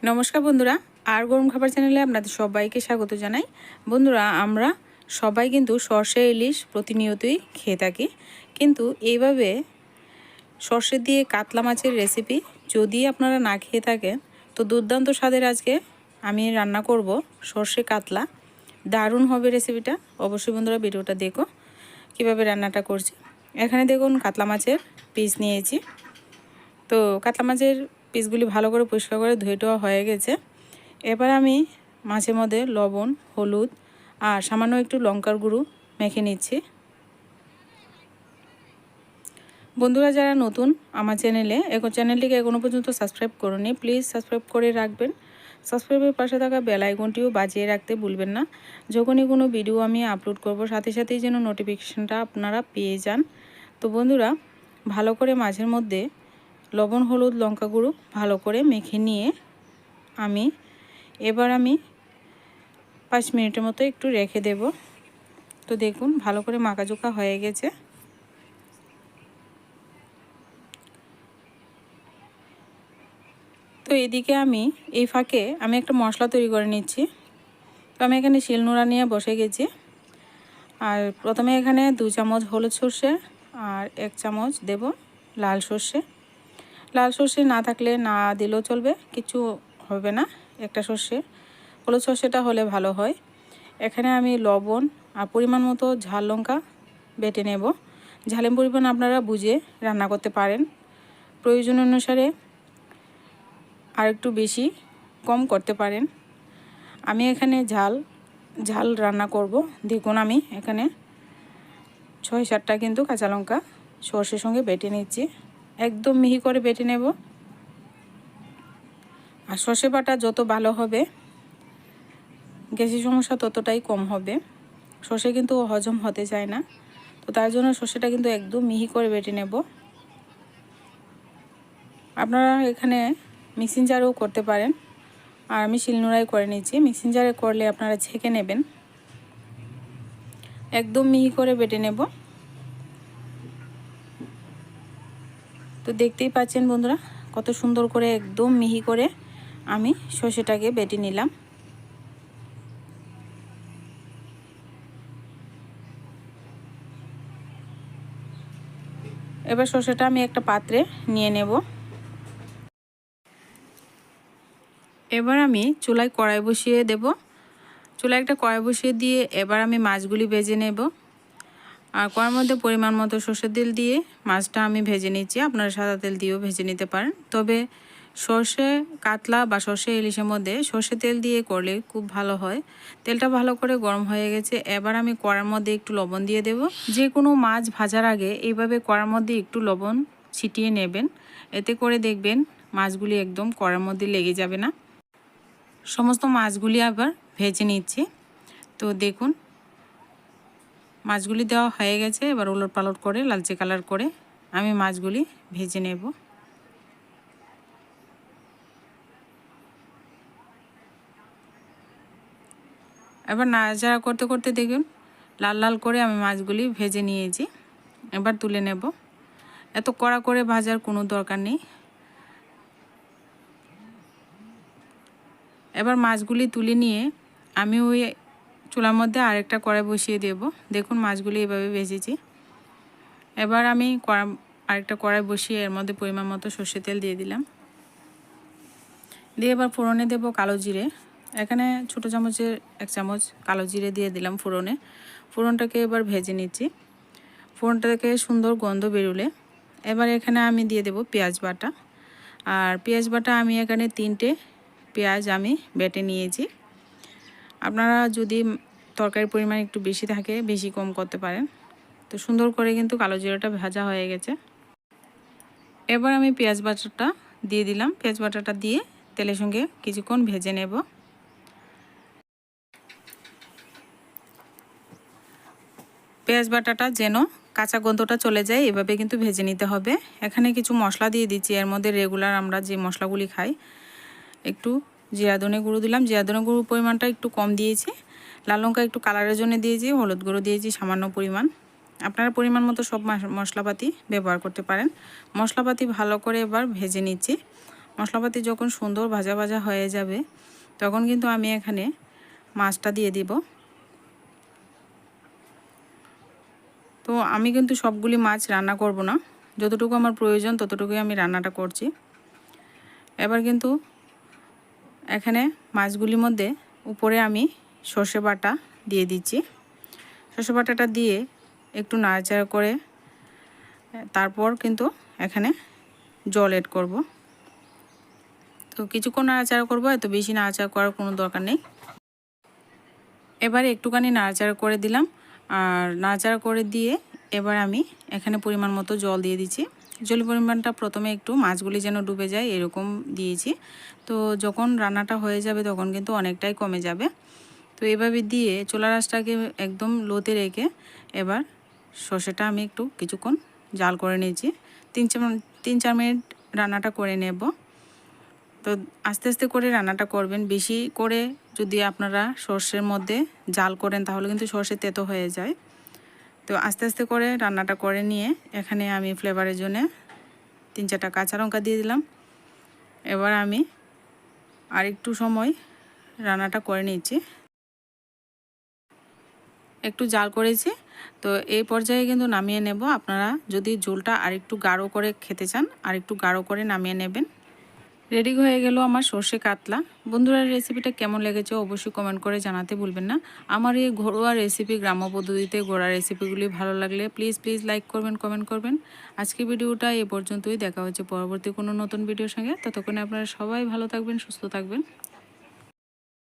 নমস্কার বন্ধুরা, আর গরম খাবার চ্যানেলে আপনাদের সবাইকে স্বাগত জানাই। বন্ধুরা, আমরা সবাই কিন্তু সর্ষে ইলিশ প্রতিনিয়তই খেয়ে থাকি, কিন্তু এইভাবে সর্ষে দিয়ে কাতলা মাছের রেসিপি যদি আপনারা না খেয়ে থাকেন তো দুর্দান্ত স্বাদের আজকে আমি রান্না করব সর্ষে কাতলা। দারুণ হবে রেসিপিটা। অবশ্যই বন্ধুরা ভিডিওটা দেখো কিভাবে রান্নাটা করছি। এখানে দেখুন কাতলা মাছের পিস নিয়েছি। তো কাতলা মাছের পিসগুলি ভালো করে পরিষ্কার করে ধুয়ে দেওয়া হয়ে গেছে। এবার আমি মাছের মধ্যে লবণ, হলুদ আর সামান্য একটু লঙ্কার গুঁড়ো মেখে নিচ্ছি। বন্ধুরা যারা নতুন আমার চ্যানেলটিকে এখনও পর্যন্ত সাবস্ক্রাইব করুনি, প্লিজ সাবস্ক্রাইব করে রাখবেন। সাবস্ক্রাইবের পাশে থাকা বেল আইকনটিও বাজিয়ে রাখতে ভুলবেন না। যখনই কোনো ভিডিও আমি আপলোড করব সাথে সাথেই যেন নোটিফিকেশানটা আপনারা পেয়ে যান। তো বন্ধুরা, ভালো করে মাছের মধ্যে লবণ, হলুদ, লঙ্কা গুঁড়ো ভালো করে মেখে নিয়ে এবার আমি 5 মিনিটের মতো একটু রেখে দেব। তো দেখুন ভালো করে মাখাজোখা হয়ে গেছে। তো এদিকে এই ফাঁকে আমি একটা মশলা তৈরি করে নিচ্ছি। তো আমি এখানে শিলনোড়া নিয়ে বসে গেছি। আর প্রথমে এখানে 2 চামচ হলুদ সর্ষে আর 1 চামচ দেব লাল সর্ষে। লাল সর্ষে না থাকলে না দিলেও চলবে, কিছু হবে না। একটা সর্ষে, হলুদ সর্ষেটা হলে ভালো হয়। এখানে আমি লবণ আর পরিমাণ মতো ঝাল লঙ্কা বেটে নেব। ঝালের পরিমাণ আপনারা বুঝে রান্না করতে পারেন, প্রয়োজন অনুসারে আর একটু বেশি কম করতে পারেন। আমি এখানে ঝাল রান্না করব। দেখুন আমি এখানে 6-7টা কিন্তু কাঁচা লঙ্কা সর্ষের সঙ্গে বেটে নিচ্ছি। একদম মিহি করে বেটে নেব। আর সর্ষে বাটা যত ভালো হবে গ্যাসের সমস্যা ততটাই কম হবে। সর্ষে কিন্তু হজম হতে চায় না, তো তার জন্য সর্ষেটা কিন্তু একদম মিহি করে বেটে নেব। আপনারা এখানে মিক্সিং জারেও করতে পারেন, আর আমি শিলনোড়ায় করে নিচ্ছি। মিক্সিং জারে করলে আপনারা ছেঁকে নেবেন। একদম মিহি করে বেটে নেব। তো দেখতেই পাচ্ছেন বন্ধুরা কত সুন্দর করে একদম মিহি করে আমি সর্ষেটাকে বেটে নিলাম। এবার সর্ষেটা আমি একটা পাত্রে নিয়ে নেব। এবার আমি চুলায় কড়াই বসিয়ে দেব। চুলায় একটা কড়াই বসিয়ে দিয়ে এবার আমি মাছগুলি ভেজে নেব। আর কড়াইয়ের মধ্যে পরিমাণ মতো সর্ষের তেল দিয়ে মাছটা আমি ভেজে নিচ্ছি। আপনারা সাদা তেল দিয়েও ভেজে নিতে পারেন, তবে সর্ষে কাতলা বা সর্ষে ইলিশের মধ্যে সর্ষে তেল দিয়ে করলে খুব ভালো হয়। তেলটা ভালো করে গরম হয়ে গেছে। এবার আমি কড়াইয়ের মধ্যে একটু লবণ দিয়ে দেব। যে কোনো মাছ ভাজার আগে এইভাবে কড়াইয়ের মধ্যে একটু লবণ ছিটিয়ে নেবেন। এতে করে দেখবেন মাছগুলি একদম কড়াইয়ের মধ্যে লেগে যাবে না। সমস্ত মাছগুলি আবার ভেজে নিচ্ছি। তো দেখুন মাছগুলি দেওয়া হয়ে গেছে। এবার উলট পালট করে লালচে কালার করে আমি মাছগুলি ভেজে নেব। এবার নাড়াচাড়া করতে করতে দেখুন লাল লাল করে আমি মাছগুলি ভেজে নিয়েছি। এবার তুলে নেব। এত কড়া করে ভাজার কোনো দরকার নেই। এবার মাছগুলি তুলে নিয়ে আমি ওই চুলার মধ্যে আরেকটা কড়াই বসিয়ে দেব। দেখুন মাছগুলি এভাবে ভেজেছি। এবার আমি আরেকটা কড়াই বসিয়ে এর মধ্যে পরিমাণ মতো সর্ষে তেল দিয়ে দিলাম। দিয়ে এবার ফোড়নে দেব কালো জিরে। এখানে ছোটো চামচের 1 চামচ কালো জিরে দিয়ে দিলাম ফোড়নে। ফোড়নটাকে এবার ভেজে নিচ্ছি। ফোড়নটা থেকে সুন্দর গন্ধ বেরোলে এবার এখানে আমি দিয়ে দেব পেঁয়াজ বাটা। আর পেঁয়াজ বাটা আমি এখানে 3টে পেঁয়াজ আমি বেটে নিয়েছি। আপনারা যদি তরকারির পরিমাণ একটু বেশি থাকে বেশি কম করতে পারেন। তো সুন্দর করে কিন্তু কালো জিরাটা ভাজা হয়ে গেছে। এবার আমি পেঁয়াজ বাটাটা দিয়ে দিলাম। পেঁয়াজ বাটাটা দিয়ে তেলের সঙ্গে কিছুক্ষণ ভেজে নেব। পেঁয়াজ বাটাটা যেন কাঁচা গন্ধটা চলে যায় এভাবে কিন্তু ভেজে নিতে হবে। এখানে কিছু মশলা দিয়ে দিচ্ছি। এর মধ্যে রেগুলার আমরা যে মশলাগুলি খাই, একটু জিরা ধনে গুঁড়ো দিলাম। জিরা ধনে গুঁড়োর পরিমাণটা একটু কম দিয়েছি। লাল লঙ্কা একটু কালারের জন্য দিয়েছি। হলুদ গুঁড়ো দিয়েছি সামান্য পরিমাণ। আপনারা পরিমাণ মতো সব মশলাপাতি ব্যবহার করতে পারেন। মশলাপাতি ভালো করে এবার ভেজে নিচ্ছি। মশলাপাতি যখন সুন্দর ভাজা ভাজা হয়ে যাবে তখন কিন্তু আমি এখানে মাছটা দিয়ে দিব। তো আমি কিন্তু সবগুলি মাছ রান্না করব না, যতটুকু আমার প্রয়োজন ততটুকুই আমি রান্নাটা করছি। এবার কিন্তু এখানে মাছগুলির মধ্যে উপরে আমি সর্ষে বাটা দিয়ে দিচ্ছি। সর্ষে বাটাটা দিয়ে একটু নাড়াচাড়া করে তারপর কিন্তু এখানে জল এড করব। তো কিছুক্ষণ নাড়াচাড়া করব, এত বেশি নাড়াচাড়া করার কোনো দরকার নেই। এবার একটুখানি নাড়াচাড়া করে দিলাম, আর নাড়াচাড়া করে দিয়ে এবার আমি এখানে পরিমাণ মতো জল দিয়ে দিচ্ছি। জলের পরিমাণটা প্রথমে একটু মাছগুলি যেন ডুবে যায় এরকম দিয়েছি। তো যখন রান্নাটা হয়ে যাবে তখন কিন্তু অনেকটাই কমে যাবে। তো এভাবে দিয়ে চুলার আঁচটাকে একদম লোতে রেখে এবার সর্ষেটা আমি একটু কিছুক্ষণ জাল করে নিয়েছি। 3-4 মিনিট রান্নাটা করে নেব। তো আস্তে আস্তে করে রান্নাটা করবেন। বেশি করে যদি আপনারা সর্ষের মধ্যে জাল করেন তাহলে কিন্তু সর্ষে তেতো হয়ে যায়। তো আস্তে আস্তে করে রান্নাটা করে নিয়ে এখানে আমি ফ্লেভারের জন্য 3-4টা কাঁচা লঙ্কা দিয়ে দিলাম। এবার আমি আর একটু সময় রান্নাটা করে নিচ্ছি। একটু জাল করেছি, তো এই পর্যায়ে কিন্তু নামিয়ে নেব। আপনারা যদি ঝোলটা আরেকটু গাঢ় করে খেতে চান আরেকটু গাঢ় করে নামিয়ে নেবেন। রেডি হয়ে গেল আমার সর্ষে কাতলা। বন্ধুরা, রেসিপিটা কেমন লেগেছে অবশ্যই কমেন্ট করে জানাতে ভুলবেন না। আমার এই ঘরোয়া রেসিপি, গ্রাম্য পদ্ধতিতে গড়া রেসিপিগুলি ভালো লাগলে প্লিজ লাইক করবেন, কমেন্ট করবেন। আজকে ভিডিওটা এ পর্যন্তই। দেখা হচ্ছে পরবর্তী কোনো নতুন ভিডিওর সঙ্গে। ততক্ষণে আপনারা সবাই ভালো থাকবেন, সুস্থ থাকবেন।